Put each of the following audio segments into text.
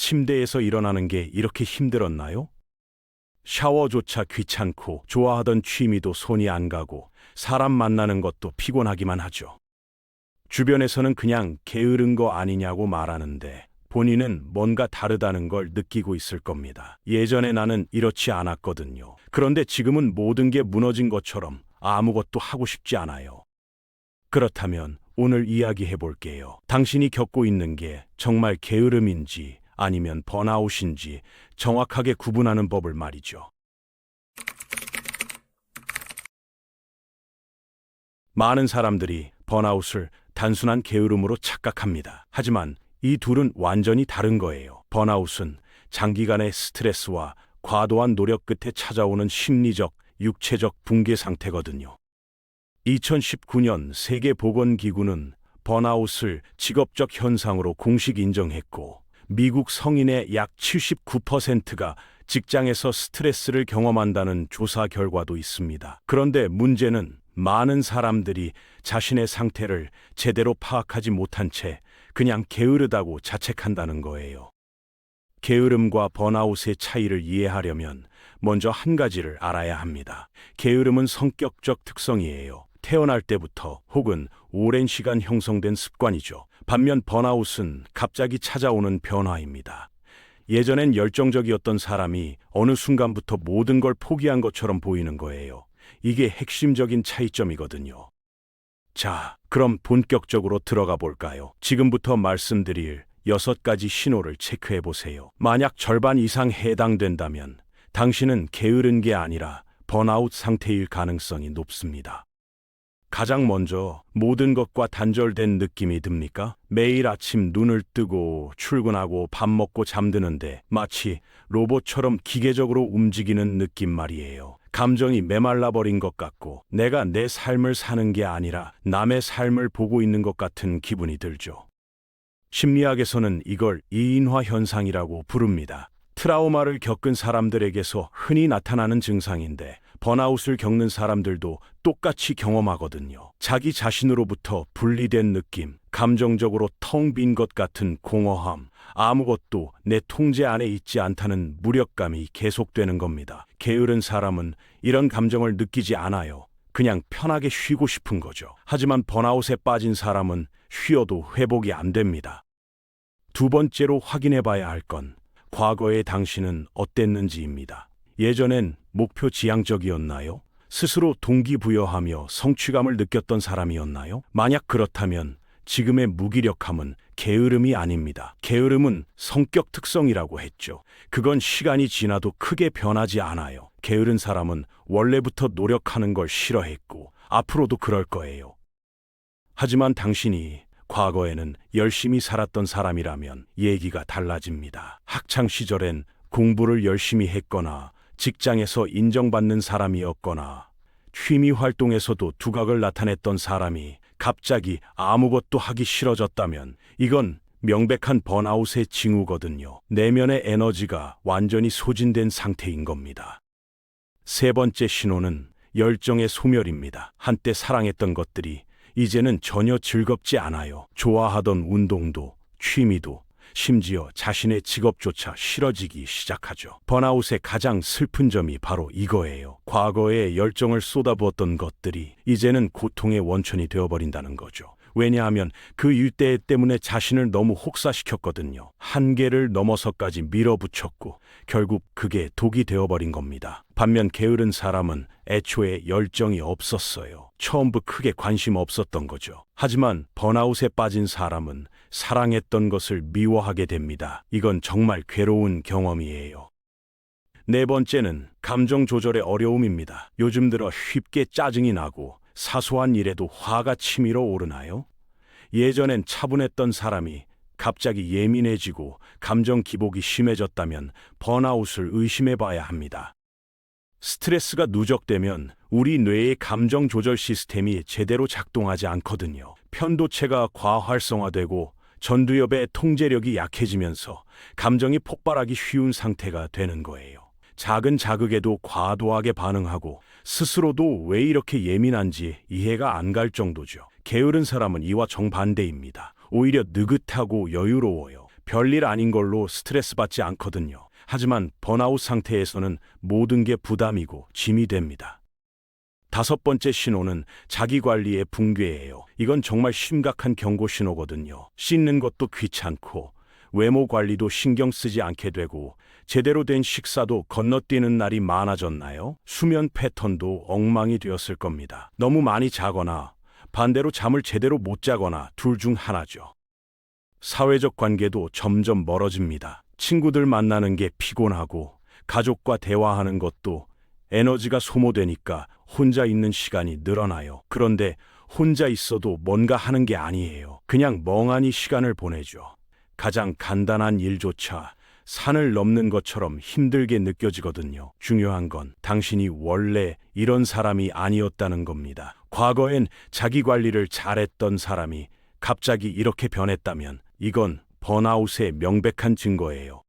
침대에서 일어나는 게 이렇게 힘들었나요? 샤워조차 귀찮고 좋아하던 취미도 손이 안 가고 사람 만나는 것도 피곤하기만 하죠. 주변에서는 그냥 게으른 거 아니냐고 말하는데 본인은 뭔가 다르다는 걸 느끼고 있을 겁니다. 예전에 나는 이렇지 않았거든요. 그런데 지금은 모든 게 무너진 것처럼 아무것도 하고 싶지 않아요. 그렇다면 오늘 이야기해 볼게요. 당신이 겪고 있는 게 정말 게으름인지 아니면 번아웃인지 정확하게 구분하는 법을 말이죠. 많은 사람들이 번아웃을 단순한 게으름으로 착각합니다. 하지만 이 둘은 완전히 다른 거예요. 번아웃은 장기간의 스트레스와 과도한 노력 끝에 찾아오는 심리적, 육체적 붕괴 상태거든요. 2019년 세계보건기구는 번아웃을 직업적 현상으로 공식 인정했고, 미국 성인의 약 79%가 직장에서 스트레스를 경험한다는 조사 결과도 있습니다. 그런데 문제는 많은 사람들이 자신의 상태를 제대로 파악하지 못한 채 그냥 게으르다고 자책한다는 거예요. 게으름과 번아웃의 차이를 이해하려면 먼저 한 가지를 알아야 합니다. 게으름은 성격적 특성이에요. 태어날 때부터 혹은 오랜 시간 형성된 습관이죠. 반면 번아웃은 갑자기 찾아오는 변화입니다. 예전엔 열정적이었던 사람이 어느 순간부터 모든 걸 포기한 것처럼 보이는 거예요. 이게 핵심적인 차이점이거든요. 자, 그럼 본격적으로 들어가 볼까요? 지금부터 말씀드릴 6가지 신호를 체크해 보세요. 만약 절반 이상 해당된다면 당신은 게으른 게 아니라 번아웃 상태일 가능성이 높습니다. 가장 먼저 모든 것과 단절된 느낌이 듭니까? 매일 아침 눈을 뜨고 출근하고 밥 먹고 잠드는데 마치 로봇처럼 기계적으로 움직이는 느낌 말이에요. 감정이 메말라 버린 것 같고 내가 내 삶을 사는 게 아니라 남의 삶을 보고 있는 것 같은 기분이 들죠. 심리학에서는 이걸 이인화 현상이라고 부릅니다. 트라우마를 겪은 사람들에게서 흔히 나타나는 증상인데 번아웃을 겪는 사람들도 똑같이 경험하거든요. 자기 자신으로부터 분리된 느낌, 감정적으로 텅 빈 것 같은 공허함, 아무것도 내 통제 안에 있지 않다는 무력감이 계속되는 겁니다. 게으른 사람은 이런 감정을 느끼지 않아요. 그냥 편하게 쉬고 싶은 거죠. 하지만 번아웃에 빠진 사람은 쉬어도 회복이 안 됩니다. 두 번째로 확인해 봐야 할 건 과거의 당신은 어땠는지입니다. 예전엔 목표 지향적이었나요? 스스로 동기부여하며 성취감을 느꼈던 사람이었나요? 만약 그렇다면 지금의 무기력함은 게으름이 아닙니다. 게으름은 성격 특성이라고 했죠. 그건 시간이 지나도 크게 변하지 않아요. 게으른 사람은 원래부터 노력하는 걸 싫어했고 앞으로도 그럴 거예요. 하지만 당신이 과거에는 열심히 살았던 사람이라면 얘기가 달라집니다. 학창 시절엔 공부를 열심히 했거나 직장에서 인정받는 사람이었거나 취미 활동에서도 두각을 나타냈던 사람이 갑자기 아무것도 하기 싫어졌다면 이건 명백한 번아웃의 징후거든요. 내면의 에너지가 완전히 소진된 상태인 겁니다. 세 번째 신호는 열정의 소멸입니다. 한때 사랑했던 것들이 이제는 전혀 즐겁지 않아요. 좋아하던 운동도, 취미도, 심지어 자신의 직업조차 싫어지기 시작하죠. 번아웃의 가장 슬픈 점이 바로 이거예요. 과거에 열정을 쏟아부었던 것들이 이제는 고통의 원천이 되어버린다는 거죠. 왜냐하면 그 일대 때문에 자신을 너무 혹사시켰거든요. 한계를 넘어서까지 밀어붙였고 결국 그게 독이 되어버린 겁니다. 반면 게으른 사람은 애초에 열정이 없었어요. 처음부터 크게 관심 없었던 거죠. 하지만 번아웃에 빠진 사람은 사랑했던 것을 미워하게 됩니다. 이건 정말 괴로운 경험이에요. 네 번째는 감정 조절의 어려움입니다. 요즘 들어 쉽게 짜증이 나고 사소한 일에도 화가 치밀어 오르나요? 예전엔 차분했던 사람이 갑자기 예민해지고 감정 기복이 심해졌다면 번아웃을 의심해 봐야 합니다. 스트레스가 누적되면 우리 뇌의 감정 조절 시스템이 제대로 작동하지 않거든요. 편도체가 과활성화되고 전두엽의 통제력이 약해지면서 감정이 폭발하기 쉬운 상태가 되는 거예요. 작은 자극에도 과도하게 반응하고 스스로도 왜 이렇게 예민한지 이해가 안 갈 정도죠. 게으른 사람은 이와 정반대입니다. 오히려 느긋하고 여유로워요. 별일 아닌 걸로 스트레스 받지 않거든요. 하지만 번아웃 상태에서는 모든 게 부담이고 짐이 됩니다. 다섯 번째 신호는 자기관리의 붕괴예요. 이건 정말 심각한 경고 신호거든요. 씻는 것도 귀찮고 외모 관리도 신경 쓰지 않게 되고 제대로 된 식사도 건너뛰는 날이 많아졌나요? 수면 패턴도 엉망이 되었을 겁니다. 너무 많이 자거나 반대로 잠을 제대로 못 자거나 둘 중 하나죠. 사회적 관계도 점점 멀어집니다. 친구들 만나는 게 피곤하고 가족과 대화하는 것도 에너지가 소모되니까 혼자 있는 시간이 늘어나요. 그런데 혼자 있어도 뭔가 하는 게 아니에요. 그냥 멍하니 시간을 보내죠. 가장 간단한 일조차 산을 넘는 것처럼 힘들게 느껴지거든요. 중요한 건 당신이 원래 이런 사람이 아니었다는 겁니다. 과거엔 자기 관리를 잘했던 사람이 갑자기 이렇게 변했다면 이건 번아웃의 명백한 증거예요.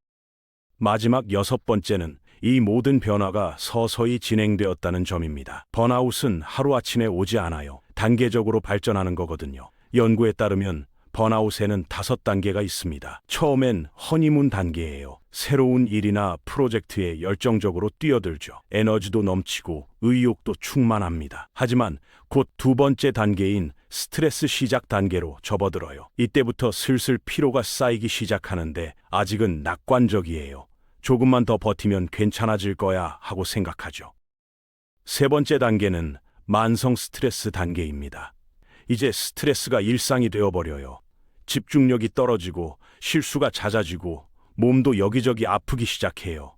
마지막 여섯 번째는 이 모든 변화가 서서히 진행되었다는 점입니다. 번아웃은 하루아침에 오지 않아요. 단계적으로 발전하는 거거든요. 연구에 따르면 번아웃에는 5단계가 있습니다. 처음엔 허니문 단계예요. 새로운 일이나 프로젝트에 열정적으로 뛰어들죠. 에너지도 넘치고 의욕도 충만합니다. 하지만 곧 두 번째 단계인 스트레스 시작 단계로 접어들어요. 이때부터 슬슬 피로가 쌓이기 시작하는데 아직은 낙관적이에요. 조금만 더 버티면 괜찮아질 거야 하고 생각하죠. 세 번째 단계는 만성 스트레스 단계입니다. 이제 스트레스가 일상이 되어버려요. 집중력이 떨어지고 실수가 잦아지고 몸도 여기저기 아프기 시작해요.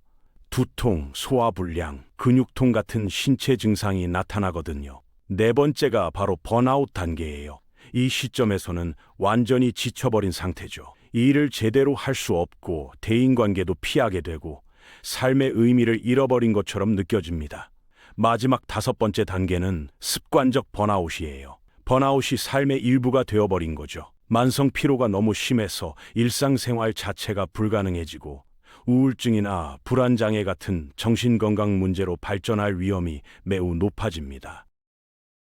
두통, 소화불량, 근육통 같은 신체 증상이 나타나거든요. 네 번째가 바로 번아웃 단계예요. 이 시점에서는 완전히 지쳐버린 상태죠. 이 일을 제대로 할 수 없고 대인관계도 피하게 되고 삶의 의미를 잃어버린 것처럼 느껴집니다. 마지막 5번째 단계는 습관적 번아웃이에요. 번아웃이 삶의 일부가 되어버린 거죠. 만성 피로가 너무 심해서 일상생활 자체가 불가능해지고 우울증이나 불안장애 같은 정신건강 문제로 발전할 위험이 매우 높아집니다.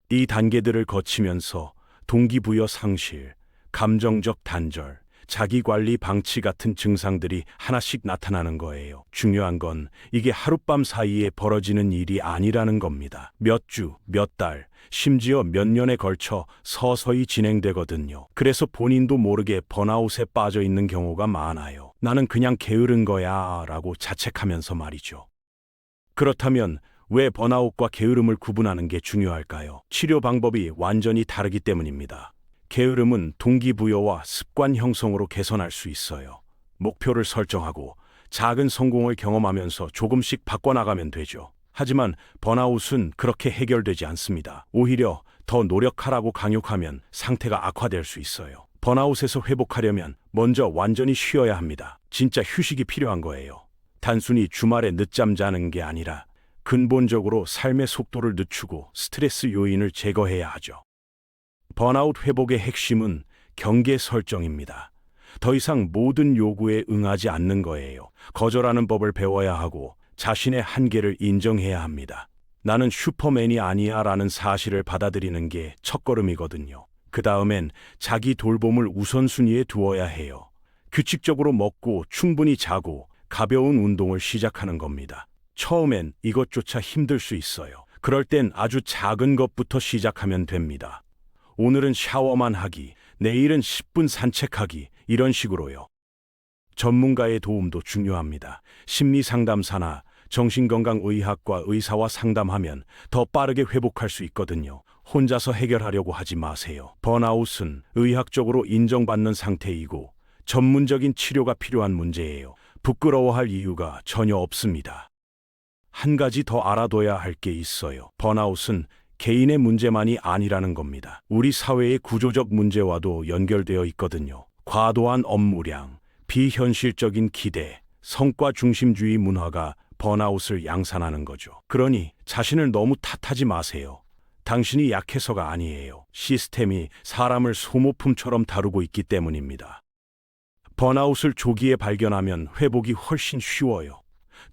이 단계들을 거치면서 동기부여 상실, 감정적 단절, 자기관리 방치 같은 증상들이 하나씩 나타나는 거예요. 중요한 건 이게 하룻밤 사이에 벌어지는 일이 아니라는 겁니다. 몇 주, 몇 달, 심지어 몇 년에 걸쳐 서서히 진행되거든요. 그래서 본인도 모르게 번아웃에 빠져 있는 경우가 많아요. 나는 그냥 게으른 거야 라고 자책하면서 말이죠. 그렇다면 왜 번아웃과 게으름을 구분하는 게 중요할까요? 치료 방법이 완전히 다르기 때문입니다. 게으름은 동기부여와 습관 형성으로 개선할 수 있어요. 목표를 설정하고 작은 성공을 경험하면서 조금씩 바꿔나가면 되죠. 하지만 번아웃은 그렇게 해결되지 않습니다. 오히려 더 노력하라고 강요하면 상태가 악화될 수 있어요. 번아웃에서 회복하려면 먼저 완전히 쉬어야 합니다. 진짜 휴식이 필요한 거예요. 단순히 주말에 늦잠 자는 게 아니라 근본적으로 삶의 속도를 늦추고 스트레스 요인을 제거해야 하죠. 번아웃 회복의 핵심은 경계 설정입니다. 더 이상 모든 요구에 응하지 않는 거예요. 거절하는 법을 배워야 하고 자신의 한계를 인정해야 합니다. 나는 슈퍼맨이 아니야 라는 사실을 받아들이는 게 첫걸음이거든요. 그 다음엔 자기 돌봄을 우선순위에 두어야 해요. 규칙적으로 먹고 충분히 자고 가벼운 운동을 시작하는 겁니다. 처음엔 이것조차 힘들 수 있어요. 그럴 땐 아주 작은 것부터 시작하면 됩니다. 오늘은 샤워만 하기, 내일은 10분 산책하기, 이런 식으로요. 전문가의 도움도 중요합니다. 심리상담사나 정신건강의학과 의사와 상담하면 더 빠르게 회복할 수 있거든요. 혼자서 해결하려고 하지 마세요. 번아웃은 의학적으로 인정받는 상태이고 전문적인 치료가 필요한 문제예요. 부끄러워할 이유가 전혀 없습니다. 한 가지 더 알아둬야 할 게 있어요. 번아웃은 개인의 문제만이 아니라는 겁니다. 우리 사회의 구조적 문제와도 연결되어 있거든요. 과도한 업무량, 비현실적인 기대, 성과 중심주의 문화가 번아웃을 양산하는 거죠. 그러니 자신을 너무 탓하지 마세요. 당신이 약해서가 아니에요. 시스템이 사람을 소모품처럼 다루고 있기 때문입니다. 번아웃을 조기에 발견하면 회복이 훨씬 쉬워요.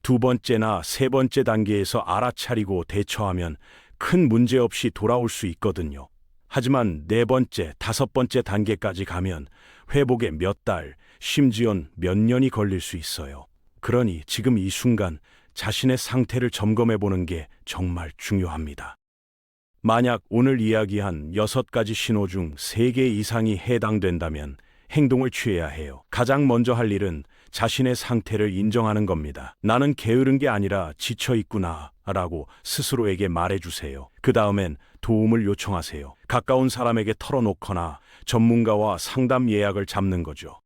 두 번째나 세 번째 단계에서 알아차리고 대처하면 큰 문제 없이 돌아올 수 있거든요. 하지만 네 번째, 다섯 번째 단계까지 가면 회복에 몇 달, 심지어는 몇 년이 걸릴 수 있어요. 그러니 지금 이 순간 자신의 상태를 점검해 보는 게 정말 중요합니다. 만약 오늘 이야기한 6가지 신호 중 3개 이상이 해당된다면 행동을 취해야 해요. 가장 먼저 할 일은 자신의 상태를 인정하는 겁니다. 나는 게으른 게 아니라 지쳐 있구나 라고 스스로에게 말해주세요. 그 다음엔 도움을 요청하세요. 가까운 사람에게 털어놓거나 전문가와 상담 예약을 잡는 거죠.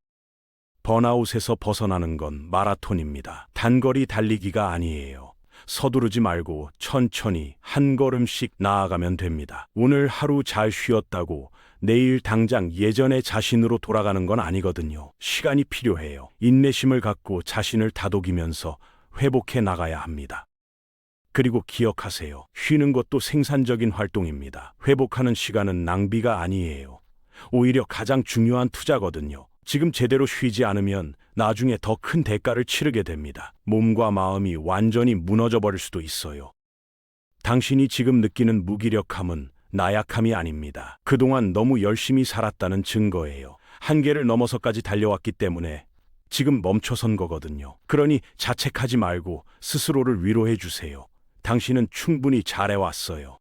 번아웃에서 벗어나는 건 마라톤입니다. 단거리 달리기가 아니에요. 서두르지 말고 천천히 한 걸음씩 나아가면 됩니다. 오늘 하루 잘 쉬었다고 내일 당장 예전의 자신으로 돌아가는 건 아니거든요. 시간이 필요해요. 인내심을 갖고 자신을 다독이면서 회복해 나가야 합니다. 그리고 기억하세요. 쉬는 것도 생산적인 활동입니다. 회복하는 시간은 낭비가 아니에요. 오히려 가장 중요한 투자거든요. 지금 제대로 쉬지 않으면 나중에 더 큰 대가를 치르게 됩니다. 몸과 마음이 완전히 무너져 버릴 수도 있어요. 당신이 지금 느끼는 무기력함은 나약함이 아닙니다. 그동안 너무 열심히 살았다는 증거예요. 한계를 넘어서까지 달려왔기 때문에 지금 멈춰선 거거든요. 그러니 자책하지 말고 스스로를 위로해 주세요. 당신은 충분히 잘해왔어요.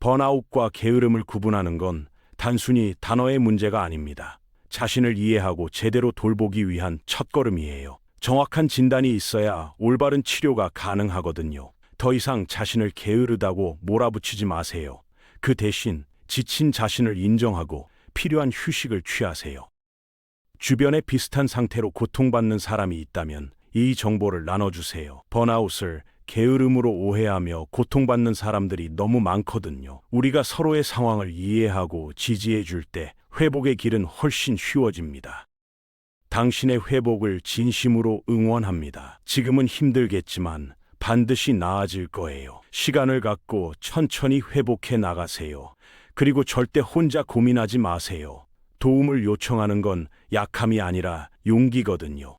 번아웃과 게으름을 구분하는 건 단순히 단어의 문제가 아닙니다. 자신을 이해하고 제대로 돌보기 위한 첫걸음이에요. 정확한 진단이 있어야 올바른 치료가 가능하거든요. 더 이상 자신을 게으르다고 몰아붙이지 마세요. 그 대신 지친 자신을 인정하고 필요한 휴식을 취하세요. 주변에 비슷한 상태로 고통받는 사람이 있다면 이 정보를 나눠주세요. 번아웃을 게으름으로 오해하며 고통받는 사람들이 너무 많거든요. 우리가 서로의 상황을 이해하고 지지해 줄 때 회복의 길은 훨씬 쉬워집니다. 당신의 회복을 진심으로 응원합니다. 지금은 힘들겠지만 반드시 나아질 거예요. 시간을 갖고 천천히 회복해 나가세요. 그리고 절대 혼자 고민하지 마세요. 도움을 요청하는 건 약함이 아니라 용기거든요.